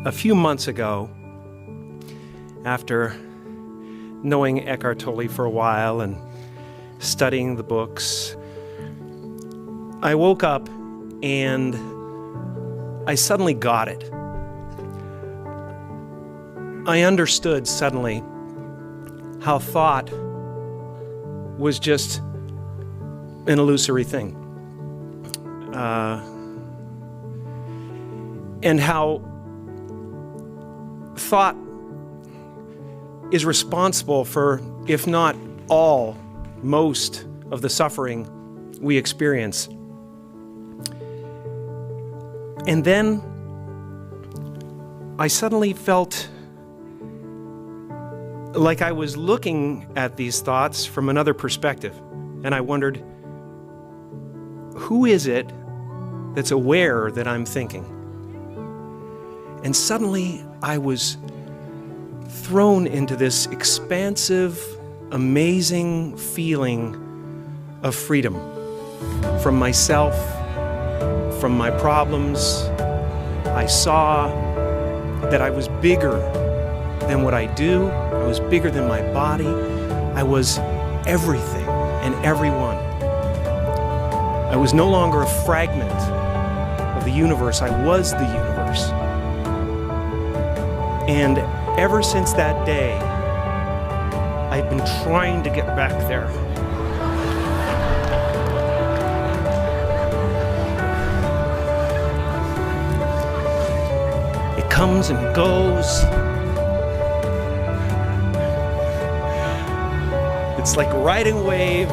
A few months ago, after knowing Eckhart Tolle for a while and studying the books, I woke up and I suddenly got it. I understood suddenly how thought was just an illusory thing. And how thought is responsible for, if not all, most of the suffering we experience. And then I suddenly felt like I was looking at these thoughts from another perspective. And I wondered, who is it that's aware that I'm thinking? And suddenly I was thrown into this expansive, amazing feeling of freedom from myself, from my problems. I saw that I was bigger than what I do. I was bigger than my body. I was everything and everyone. I was no longer a fragment of the universe. I was the universe. And ever since that day, I've been trying to get back there. It comes and goes. It's like riding a wave.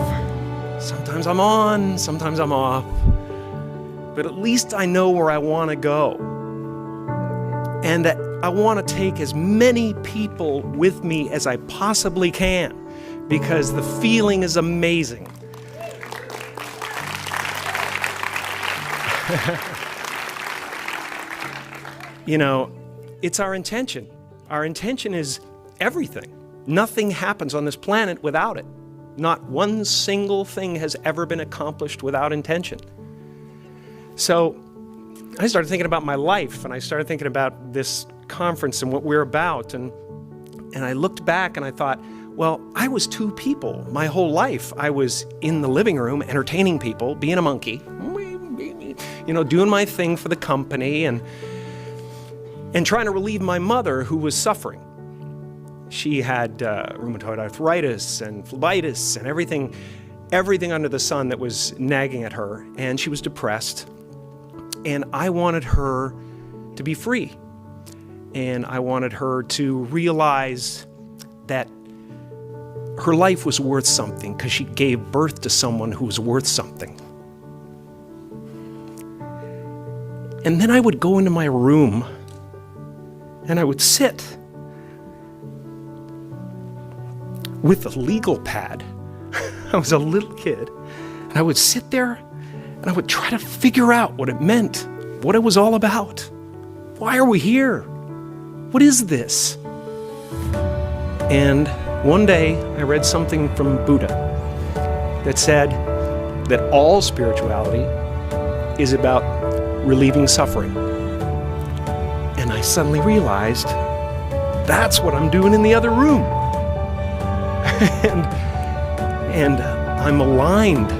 Sometimes I'm on, sometimes I'm off. But at least I know where I want to go. And that I want to take as many people with me as I possibly can, because the feeling is amazing. You know, it's our intention. Our intention is everything. Nothing happens on this planet without it. Not one single thing has ever been accomplished without intention. So I started thinking about my life, and I started thinking about this conference and what we're about, and I looked back and I thought, well, I was two people my whole life. I was in the living room entertaining people, being a monkey, you know, doing my thing for the company and trying to relieve my mother, who was suffering. She had rheumatoid arthritis and phlebitis and everything under the sun that was nagging at her, and she was depressed. And I wanted her to be free. And I wanted her to realize that her life was worth something because she gave birth to someone who was worth something. And then I would go into my room and I would sit with a legal pad. I was a little kid. And I would sit there and I would try to figure out what it meant, what it was all about. Why are we here? What is this? And one day I read something from Buddha that said that all spirituality is about relieving suffering. And I suddenly realized that's what I'm doing in the other room. and I'm aligned.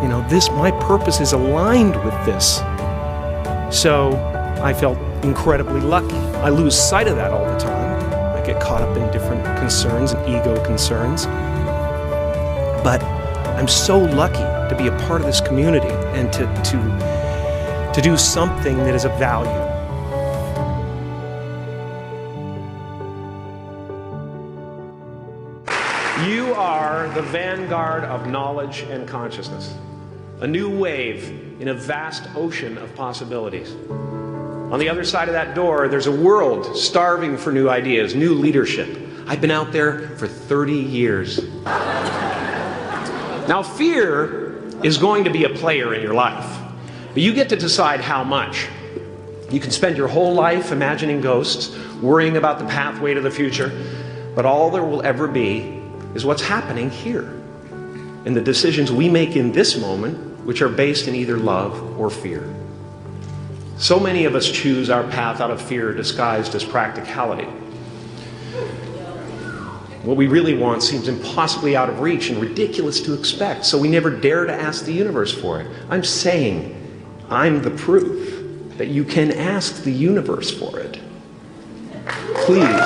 You know, my purpose is aligned with this. So I felt incredibly lucky. I lose sight of that all the time. I get caught up in different concerns and ego concerns. But I'm so lucky to be a part of this community and to do something that is of value. You are the vanguard of knowledge and consciousness, a new wave in a vast ocean of possibilities. On the other side of that door, there's a world starving for new ideas, new leadership. I've been out there for 30 years. Now, fear is going to be a player in your life, but you get to decide how much. You can spend your whole life imagining ghosts, worrying about the pathway to the future, but all there will ever be is what's happening here, and the decisions we make in this moment, which are based in either love or fear. So many of us choose our path out of fear disguised as practicality. What we really want seems impossibly out of reach and ridiculous to expect, so we never dare to ask the universe for it. I'm saying I'm the proof that you can ask the universe for it. Please.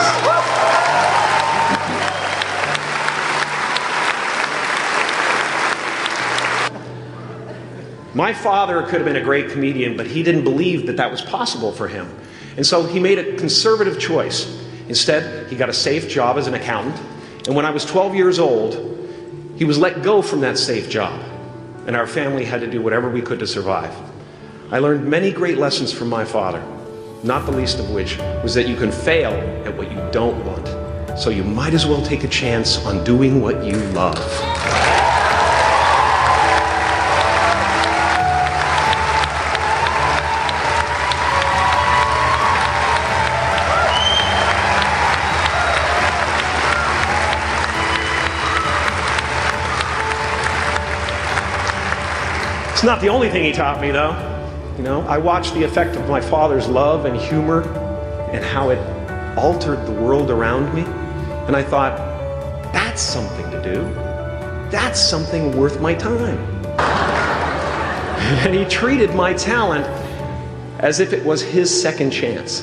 My father could have been a great comedian, but he didn't believe that that was possible for him. And so he made a conservative choice. Instead, he got a safe job as an accountant. And when I was 12 years old, he was let go from that safe job. And our family had to do whatever we could to survive. I learned many great lessons from my father, not the least of which was that you can fail at what you don't want. So you might as well take a chance on doing what you love. It's not the only thing he taught me, though. You know, I watched the effect of my father's love and humor and how it altered the world around me. And I thought, that's something to do. That's something worth my time. And he treated my talent as if it was his second chance.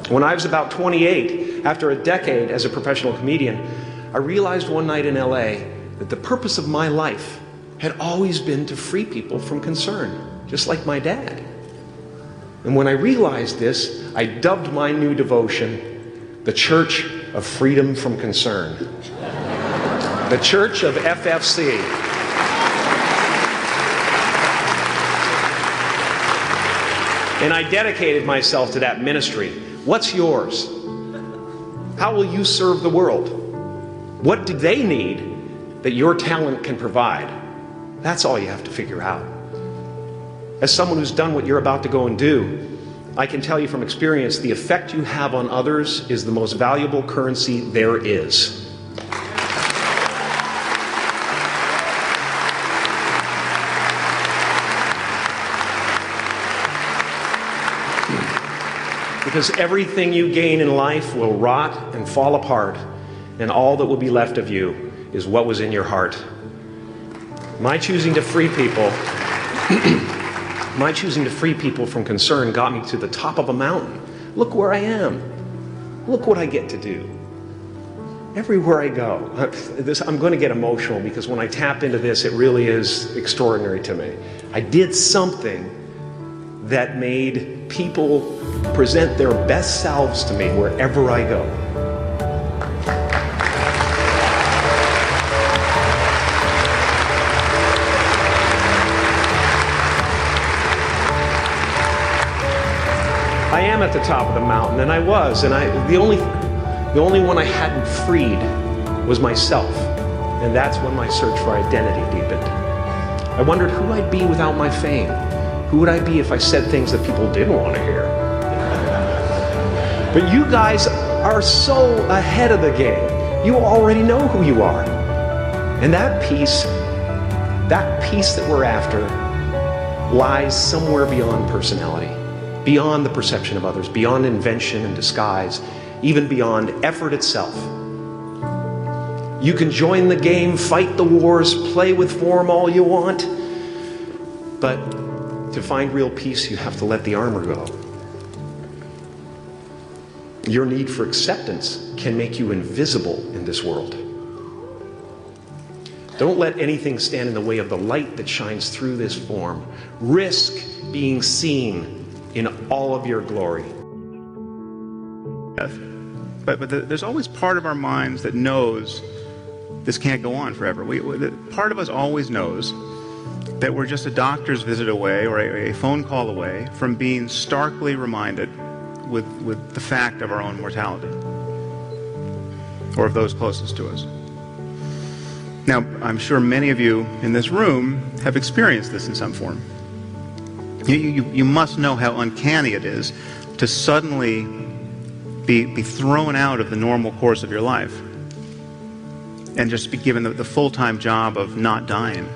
When I was about 28, after a decade as a professional comedian, I realized one night in LA that the purpose of my life had always been to free people from concern, just like my dad. And when I realized this, I dubbed my new devotion the Church of Freedom from Concern. The Church of FFC. And I dedicated myself to that ministry. What's yours? How will you serve the world? What do they need that your talent can provide? That's all you have to figure out. As someone who's done what you're about to go and do, I can tell you from experience, the effect you have on others is the most valuable currency there is. Because everything you gain in life will rot and fall apart, and all that will be left of you is what was in your heart. My choosing to free people, from concern got me to the top of a mountain. Look where I am. Look what I get to do. Everywhere I go. I'm going to get emotional because when I tap into this, it really is extraordinary to me. I did something that made people present their best selves to me wherever I go. I am at the top of the mountain, and I was, and the only one I hadn't freed was myself, and that's when my search for identity deepened. I wondered who I'd be without my fame. Who would I be if I said things that people didn't want to hear? But you guys are so ahead of the game. You already know who you are. And that peace that we're after lies somewhere beyond personality, beyond the perception of others, beyond invention and disguise, even beyond effort itself. You can join the game, fight the wars, play with form all you want, but to find real peace, you have to let the armor go. Your need for acceptance can make you invisible in this world. Don't let anything stand in the way of the light that shines through this form. Risk being seen in all of your glory. But there's always part of our minds that knows this can't go on forever. Part of us always knows that we're just a doctor's visit away or a phone call away from being starkly reminded with the fact of our own mortality, or of those closest to us. Now, I'm sure many of you in this room have experienced this in some form. You must know how uncanny it is to suddenly be thrown out of the normal course of your life and just be given the full-time job of not dying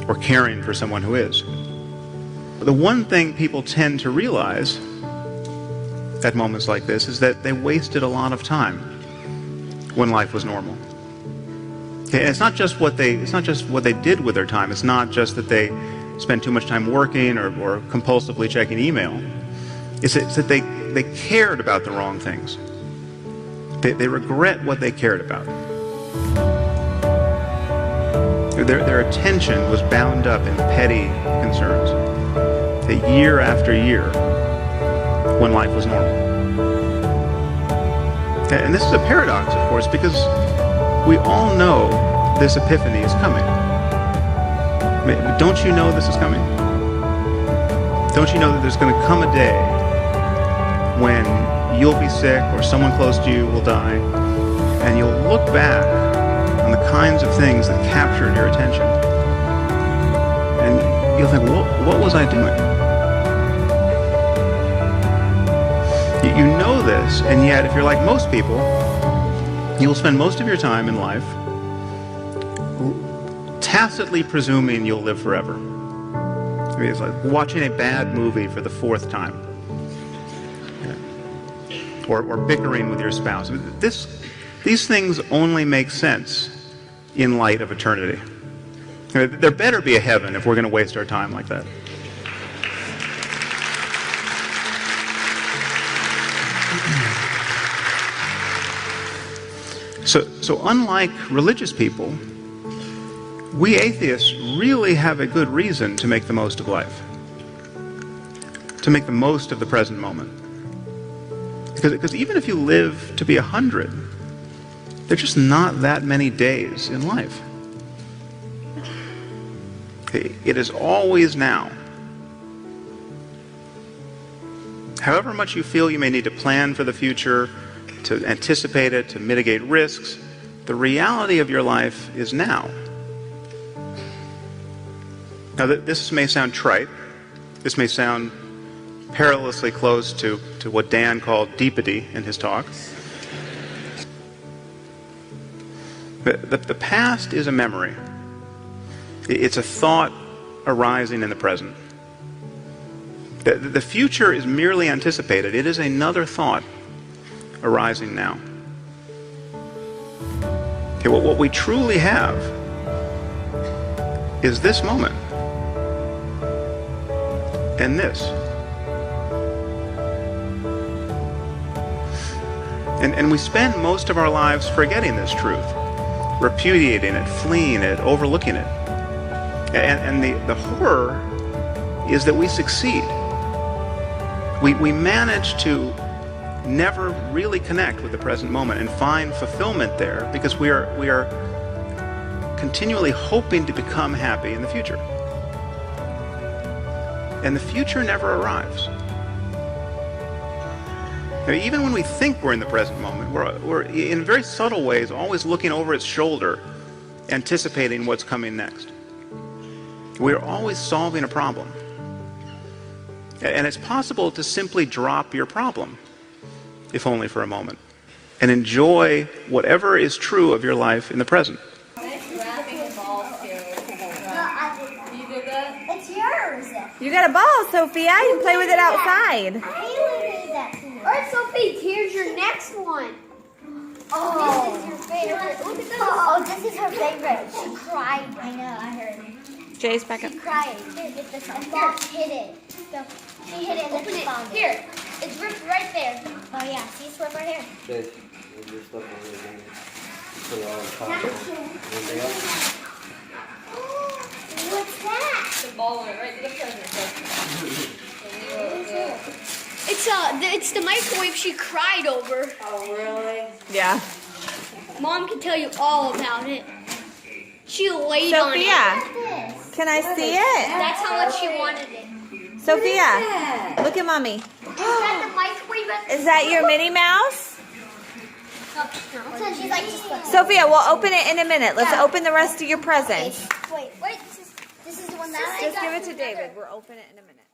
or caring for someone who is. the one thing people tend to realize at moments like this is that they wasted a lot of time when life was normal. Okay, and it's not just what they did with their time. It's not just that they spent too much time working or compulsively checking email. It's that they cared about the wrong things. They regret what they cared about. Their attention was bound up in petty concerns. Year after year, when life was normal. And this is a paradox, of course, because we all know this epiphany is coming. Don't you know this is coming? Don't you know that there's going to come a day when you'll be sick or someone close to you will die, and you'll look back on the kinds of things that captured your attention, and you'll think, what was I doing? You know this, and yet if you're like most people, you'll spend most of your time in life tacitly presuming you'll live forever. I mean, it's like watching a bad movie for the 4th time. Or bickering with your spouse. These things only make sense in light of eternity. I mean, there better be a heaven if we're going to waste our time like that. So unlike religious people, we atheists really have a good reason to make the most of life, to make the most of the present moment. Because even if you live to be 100, there's just not that many days in life. It is always now. However much you feel you may need to plan for the future, to anticipate it, to mitigate risks, the reality of your life is now. Now, this may sound trite. This may sound perilously close to what Dan called deepity in his talk. But the past is a memory. It's a thought arising in the present. The future is merely anticipated. It is another thought arising now. Okay, what we truly have is this moment and this. And we spend most of our lives forgetting this truth, repudiating it, fleeing it, overlooking it. And the horror is that we succeed. We manage to never really connect with the present moment and find fulfillment there because we are continually hoping to become happy in the future. And the future never arrives. Now, even when we think we're in the present moment, we're in very subtle ways always looking over its shoulder, anticipating what's coming next. We're always solving a problem. And it's possible to simply drop your problem, if only for a moment, and enjoy whatever is true of your life in the present. It's yours. You got a ball, Sophia. You can play with it outside. Alright, Sophie, here's your next one. Oh, this is your favorite. Look at this. Oh, this is her favorite. She cried. I know, I heard. Jay's back up. She cried. Here, get this one. Mom hit it. So she hit it and then she found it. Here, it's ripped right there. Oh yeah, see, it's ripped right here. What's that? The ball went right to the present. It's the microwave she cried over. Oh, really? Yeah. Mom can tell you all about it. She laid Sophia, on it. can I see it? That's how much she wanted it. Sophia, look at Mommy. Is that the microwave? Is that your Minnie Mouse? So she's like, just look. Sophia, we'll open it in a minute. Let's open the rest of your presents. Wait, this is the one that I Just got. give it to David. We'll open it in a minute.